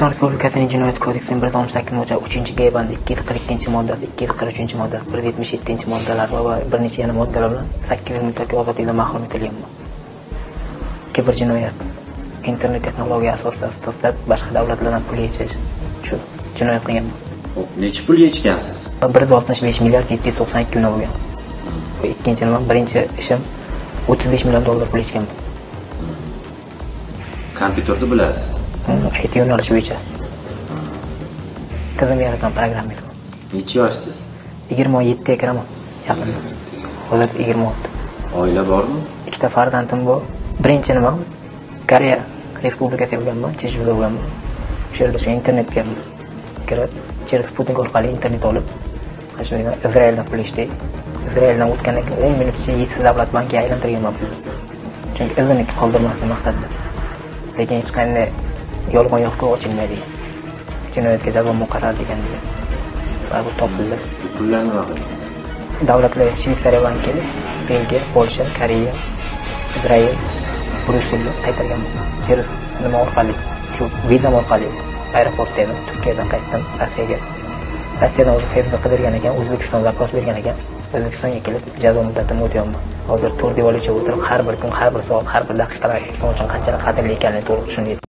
O'zbekiston Respublikasining Jinoyat kodeksining 168 3-G bandi 242-moddasi, 243-moddasi, 177-moddalar va bir necha yana moddalar bilan 8 yil muddatga ozodlikdan mahrum etilganman. Bir jinoyat internet texnologiyasi asosida boshqa davlatlardan pul yechish shu jinoyat qilganman. Necha pul yechgansiz? 165 milliard 792 million bo'lgan. Bu ikkinchi nima, birinchi ishim 35 million dollar pul yechganman. Kompyuterni bilasiz? IT yo'nalishi bo'yicha. Tizim yaratgan programmistman. Necha yoshsiz? 27 ga kiraman yaqinda. Hozir 26. Oila bormi? Ikkita farzandim bor. Birinchi nima? Koreya Respublikasiga bo'lganman, Chejuvda bo'lganman. O'sha yerda shu internetga kirib, через Sputnik orqali internet olib, shu Izraeldan pul ishlaydi. Izraeldan o'tgandan keyin 10 minut ichida yetsiz davlat bankiga aylantirganman pulni. Chunki izini qoldirmaslik maqsadida. Lekin hech qanday yolg'on yo'q ochilmaydi. Jinoyatga jazo muqarrar degandir. Va bu topildi. Pullarni nima qildingiz? Davlatlar Shveysariya banki, Belgiya, Polsha, Koreya, Izrael, Bryusselga qaytarganman. Через nima orqali? Shu vizam orqali aeroportdan Turkiyadan qaytdim Rossiyaga. Rossiyadan o'zi Facebook qidirgan ekan, O'zbekiston zapros bergan ekan. O'zbekistonga kelib jazo muddatini o'tayapman. Hozir to'rt devorgacha o'tirib, har bir kun, har bir soat, har bir daqiqalar inson uchun qanchalik qadrli ekanligini to'liq tushundim.